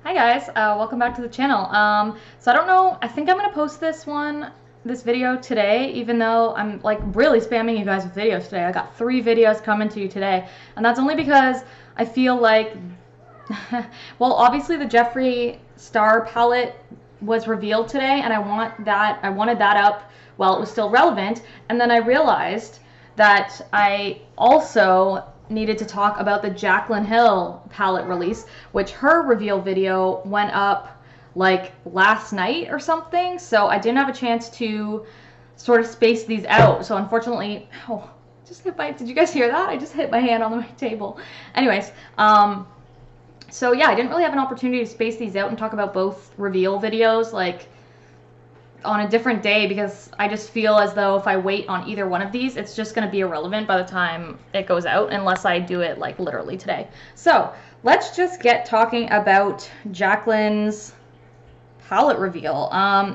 Hi guys, welcome back to the channel. So I don't know, I think I'm gonna post this video today, even though I'm like really spamming you guys with videos today. I got 3 videos coming to you today, and that's only because I feel like, well, obviously the Jeffree Star palette was revealed today, and I wanted that up while it was still relevant, and then I realized that I also needed to talk about the Jaclyn Hill palette release, which her reveal video went up like last night or something, so I didn't have a chance to sort of space these out. So unfortunately, did you guys hear that? I just hit my hand on my table. Anyways, so yeah, I didn't really have an opportunity to space these out and talk about both reveal videos like on a different day, because I just feel as though if I wait on either one of these, it's just going to be irrelevant by the time it goes out, unless I do it like literally today. So let's just get talking about Jaclyn's palette reveal.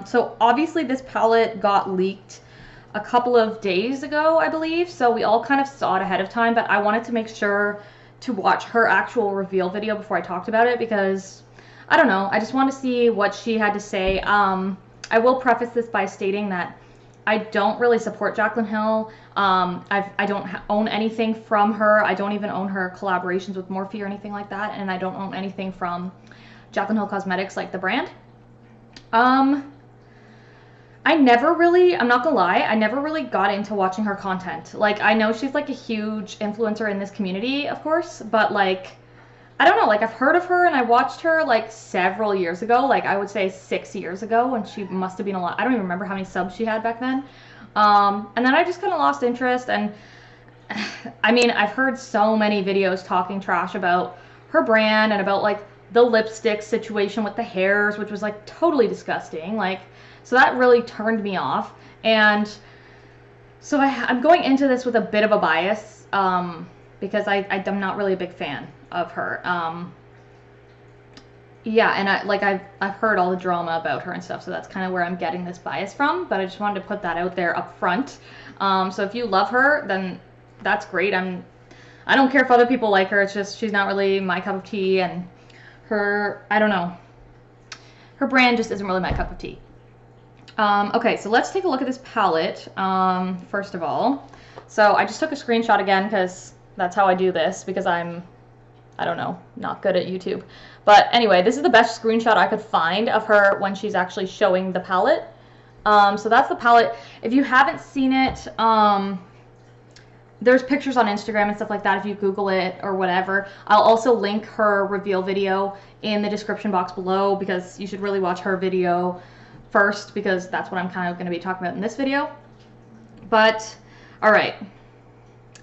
So obviously this palette got leaked a couple of days ago, I believe, so we all kind of saw it ahead of time, but I wanted to make sure to watch her actual reveal video before I talked about it, because I don't know, I just want to see what she had to say. I will preface this by stating that I don't really support Jaclyn Hill. I don't own anything from her. I don't even own her collaborations with Morphe or anything like that, and I don't own anything from Jaclyn Hill Cosmetics, like the brand. I'm not gonna lie, I never really got into watching her content. Like, I know she's like a huge influencer in this community, of course, but like, I don't know, like I've heard of her and I watched her like several years ago, like I would say 6 years ago, when she must have been a lot. I don't even remember how many subs she had back then. And then I just kind of lost interest, and I mean, I've heard so many videos talking trash about her brand and about like the lipstick situation with the hairs, which was like totally disgusting. Like, so that really turned me off. And so I'm going into this with a bit of a bias, because I'm not really a big fan of her. Yeah, and I've heard all the drama about her and stuff, so that's kind of where I'm getting this bias from, but I just wanted to put that out there up front. So if you love her, then that's great. I don't care if other people like her. It's just she's not really my cup of tea, and I don't know, her brand just isn't really my cup of tea. Okay, so let's take a look at this palette, first of all. So I just took a screenshot again, because that's how I do this, because I don't know, not good at YouTube. But anyway, this is the best screenshot I could find of her when she's actually showing the palette. So that's the palette. If you haven't seen it, there's pictures on Instagram and stuff like that if you Google it or whatever. I'll also link her reveal video in the description box below, because you should really watch her video first, because that's what I'm kind of going to be talking about in this video. But, alright,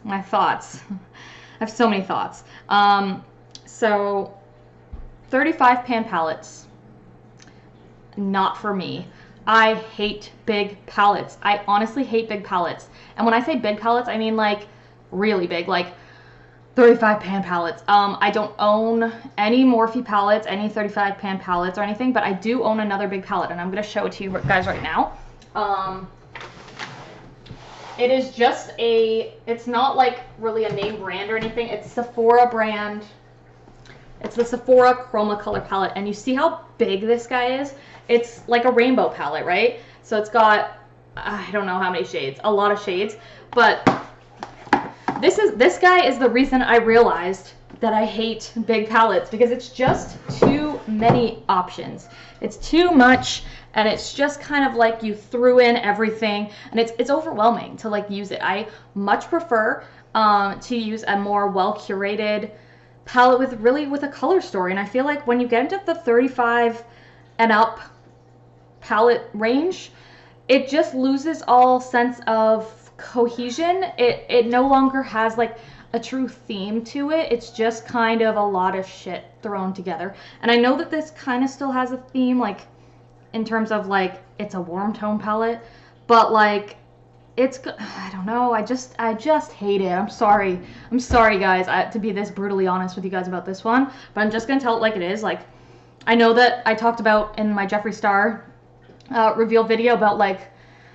my thoughts. I have so many thoughts. So 35 pan palettes, not for me. I hate big palettes. I honestly hate big palettes. And when I say big palettes, I mean like really big, like 35 pan palettes. I don't own any Morphe palettes, any 35 pan palettes or anything, but I do own another big palette, and I'm going to show it to you guys right now. It is just it's not like really a name brand or anything. It's Sephora brand. It's the Sephora Chroma Color palette, and you see how big this guy is? It's like a rainbow palette, right? So it's got, I don't know how many shades, a lot of shades, but this guy is the reason I realized that I hate big palettes, because it's just too many options. It's too much, and it's just kind of like you threw in everything, and it's overwhelming to like use it. I much prefer to use a more well curated palette with a color story, and I feel like when you get into the 35 and up palette range, it just loses all sense of cohesion. It no longer has like a true theme to it. It's just kind of a lot of shit thrown together. And I know that this kind of still has a theme, like in terms of like it's a warm tone palette, but like I don't know, I just hate it. I'm sorry guys, to be this brutally honest with you guys about this one, but I'm just gonna tell it like it is. Like, I know that I talked about in my Jeffree Star reveal video about like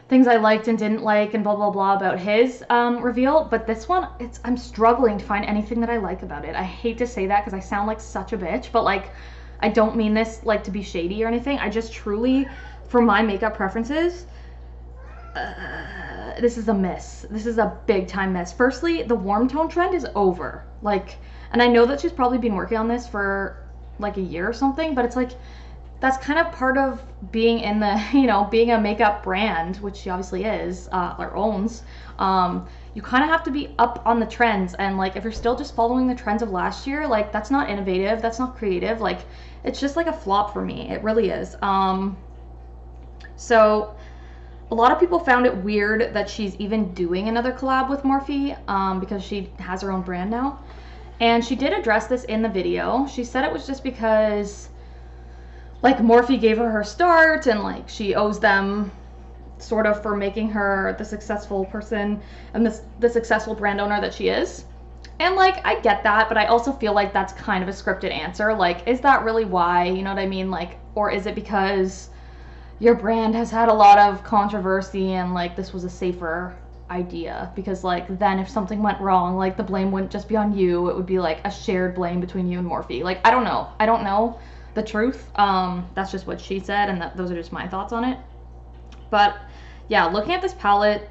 things I liked and didn't like and blah blah blah about his reveal, but this one, I'm struggling to find anything that I like about it. I hate to say that because I sound like such a bitch, but like I don't mean this like to be shady or anything. I just truly, for my makeup preferences, this is a miss. This is a big time miss. Firstly, the warm tone trend is over. Like, and I know that she's probably been working on this for like a year or something, but it's like, that's kind of part of being in the, you know, being a makeup brand, which she obviously is, or owns. You kind of have to be up on the trends, and like, if you're still just following the trends of last year, like, that's not innovative, that's not creative, like, it's just like a flop for me. It really is. So a lot of people found it weird that she's even doing another collab with Morphe, because she has her own brand now. And she did address this in the video. She said it was just because, like, Morphe gave her start, and like, she owes them sort of for making her the successful person and the successful brand owner that she is. And like, I get that, but I also feel like that's kind of a scripted answer. Like, is that really why? You know what I mean? Like, or is it because your brand has had a lot of controversy and like, this was a safer idea? Because like, then if something went wrong, like, the blame wouldn't just be on you, it would be like a shared blame between you and Morphe. Like, I don't know the truth. That's just what she said, and those are just my thoughts on it. But yeah, looking at this palette,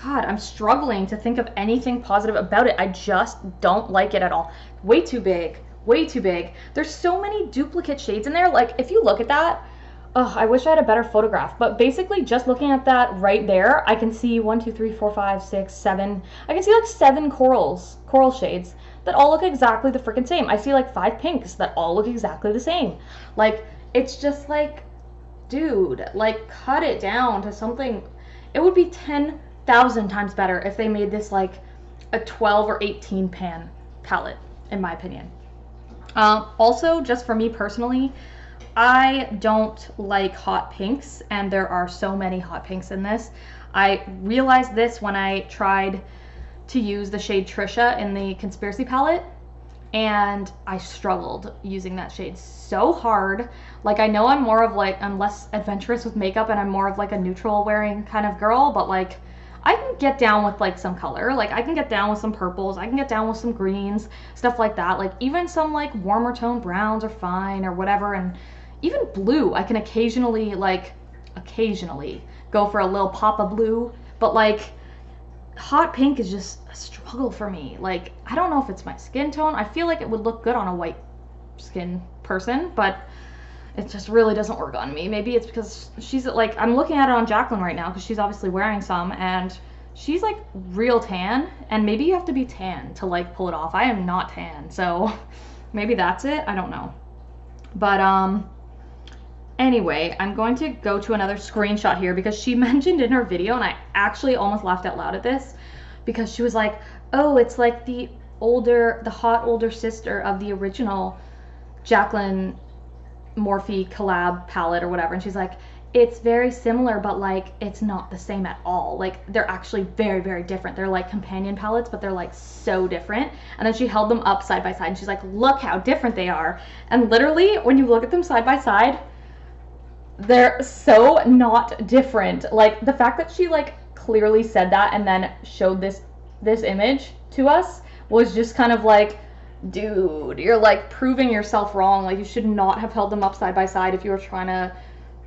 God, I'm struggling to think of anything positive about it. I just don't like it at all. Way too big, way too big. There's so many duplicate shades in there. Like, if you look at that, oh, I wish I had a better photograph, but basically just looking at that right there, I can see 1, 2, 3, 4, 5, 6, 7. I can see like 7 coral shades that all look exactly the freaking same. I see like 5 pinks that all look exactly the same. Like, it's just like, dude, like, cut it down to something. It would be 10,000 times better if they made this like a 12 or 18 pan palette, in my opinion. Also, just for me personally, I don't like hot pinks, and there are so many hot pinks in this. I realized this when I tried to use the shade Trisha in the Conspiracy palette, and I struggled using that shade so hard. Like, I know I'm more of like, I'm less adventurous with makeup, and I'm more of like a neutral wearing kind of girl, but like, I can get down with like some color. Like, I can get down with some purples, I can get down with some greens, stuff like that. Like, even some like warmer tone browns are fine, or whatever. And even blue, I can occasionally go for a little pop of blue, but like, hot pink is just a struggle for me. Like, I don't know if it's my skin tone. I feel like it would look good on a white skin person, but it just really doesn't work on me. Maybe it's because she's like, I'm looking at it on Jaclyn right now because she's obviously wearing some, and she's like real tan, and maybe you have to be tan to like pull it off. I am not tan, so maybe that's it. I don't know. But anyway, I'm going to go to another screenshot here because she mentioned in her video, and I actually almost laughed out loud at this, because she was like, oh, it's like the hot older sister of the original Jaclyn Morphe collab palette or whatever. And she's like, it's very similar, but like, it's not the same at all. Like, they're actually very, very different. They're like companion palettes, but they're like so different. And then she held them up side by side, and she's like, look how different they are. And literally, when you look at them side by side, they're so not different. Like, the fact that she like clearly said that and then showed this image to us was just kind of like, dude, you're like proving yourself wrong. Like, you should not have held them up side by side if you were trying to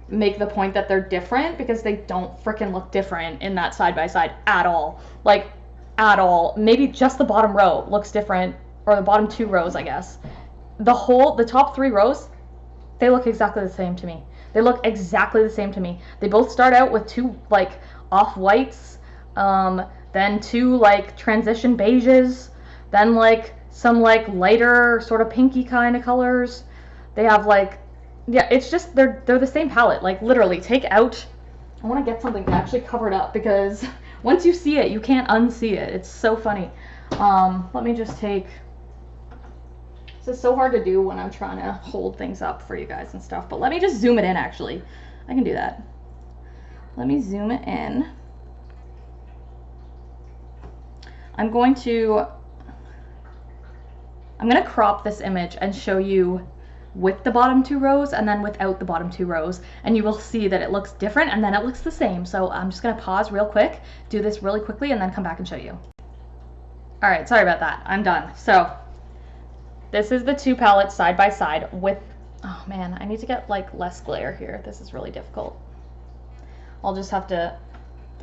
make the point that they're different, because they don't freaking look different in that side by side at all. Like, at all. Maybe just the bottom row looks different, or the bottom 2 rows, I guess. The top 3 rows, they look exactly the same to me. They look exactly the same to me. They both start out with 2 like off-whites, then 2 like transition beiges, then like some like lighter sort of pinky kind of colors. They have like, yeah, it's just, they're the same palette. Like, literally, take out, I want to get something to actually cover it up, because once you see it, you can't unsee it. It's so funny. Let me just take, this is so hard to do when I'm trying to hold things up for you guys and stuff, but let me just zoom it in. Actually, I can do that. Let me zoom it in. I'm going to crop this image and show you with the bottom 2 rows and then without the bottom 2 rows, and you will see that it looks different and then it looks the same. So I'm just gonna pause real quick, do this really quickly, and then come back and show you. All right, sorry about that, I'm done. So this is the two palettes side by side with, oh man, I need to get like less glare here. This is really difficult. I'll just have to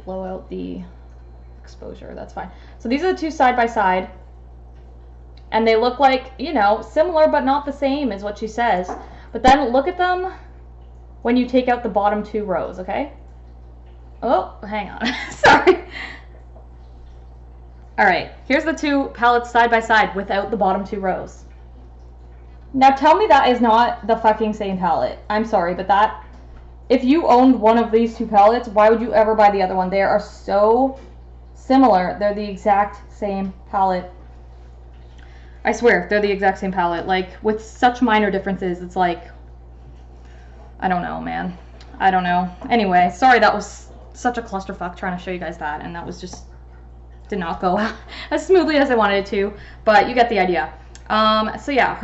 blow out the exposure, that's fine. So these are the two side by side, and they look like, you know, similar but not the same is what she says. But then look at them when you take out the bottom two rows, okay? Oh, hang on, sorry. All right, here's the two palettes side by side without the bottom two rows. Now tell me that is not the fucking same palette. I'm sorry, but that, if you owned one of these two palettes, why would you ever buy the other one? They are so similar. They're the exact same palette. I swear, they're the exact same palette. Like, with such minor differences, it's like, I don't know, man. I don't know. Anyway, sorry that was such a clusterfuck trying to show you guys that, and that was just, did not go as smoothly as I wanted it to, but you get the idea. So yeah,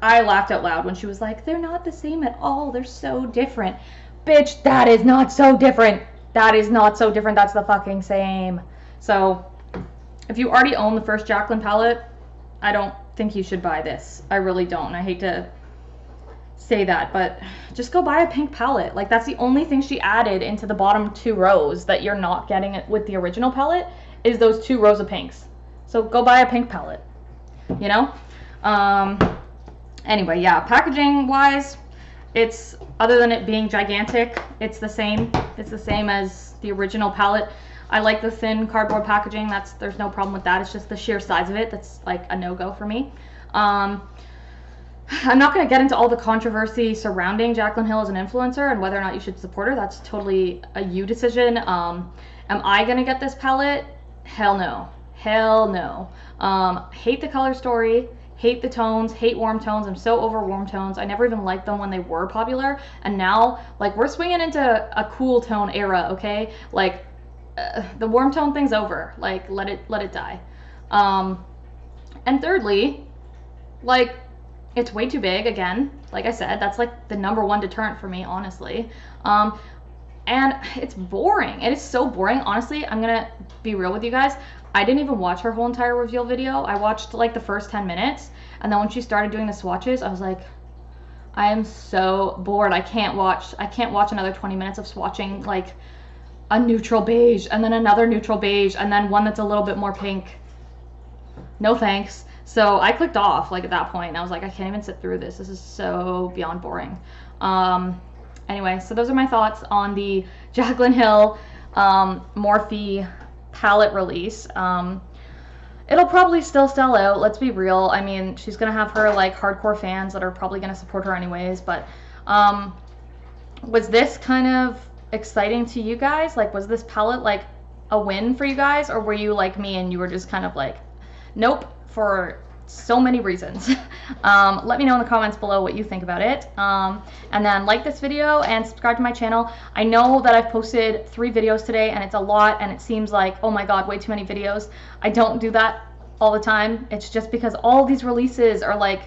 I laughed out loud when she was like, they're not the same at all. They're so different. Bitch, that is not so different. That is not so different. That's the fucking same. So if you already own the first Jaclyn palette, I don't think you should buy this. I really don't. I hate to say that, but just go buy a pink palette. Like, that's the only thing she added into the bottom two rows that you're not getting it with the original palette, is those 2 rows of pinks. So go buy a pink palette, you know? Anyway, yeah, packaging wise, it's, other than it being gigantic, it's the same. It's the same as the original palette. I like the thin cardboard packaging. There's no problem with that. It's just the sheer size of it that's like a no-go for me. I'm not going to get into all the controversy surrounding Jaclyn Hill as an influencer and whether or not you should support her. That's totally a you decision. Am I going to get this palette? Hell no. Hell no. Hate the color story. Hate the tones. Hate warm tones. I'm so over warm tones. I never even liked them when they were popular. And now, like, we're swinging into a cool tone era, okay? Like, the warm tone thing's over. Like, let it die. And thirdly, like, it's way too big, again. Like I said, that's like the #1 deterrent for me, honestly. And it's boring. It is so boring. Honestly, I'm gonna be real with you guys. I didn't even watch her whole entire reveal video. I watched like the first 10 minutes, and then when she started doing the swatches, I was like, I am so bored. I can't watch another 20 minutes of swatching like a neutral beige, and then another neutral beige, and then one that's a little bit more pink. No thanks. So I clicked off, like, at that point, and I was like, I can't even sit through this. This is so beyond boring. Anyway, so those are my thoughts on the Jaclyn Hill Morphe palette release. It'll probably still sell out, let's be real. I mean, she's gonna have her, like, hardcore fans that are probably gonna support her anyways, but was this kind of exciting to you guys? Like, was this palette, like, a win for you guys, or were you like me and you were just kind of like, nope, for so many reasons? Let me know in the comments below what you think about it. And then like this video and subscribe to my channel. I know that I've posted 3 videos today and it's a lot, and it seems like, oh my god, way too many videos. I don't do that all the time. It's just because all these releases are like,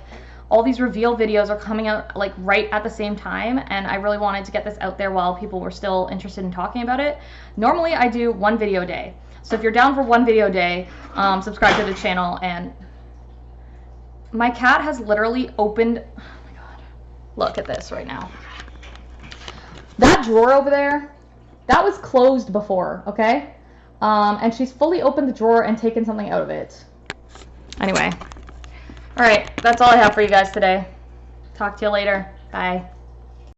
all these reveal videos are coming out like right at the same time, and I really wanted to get this out there while people were still interested in talking about it. Normally I do 1 video a day. So if you're down for 1 video a day, subscribe to the channel. And my cat has literally opened, oh my god, look at this right now. That drawer over there, that was closed before, okay? And she's fully opened the drawer and taken something out of it. Anyway, all right, that's all I have for you guys today. Talk to you later. Bye.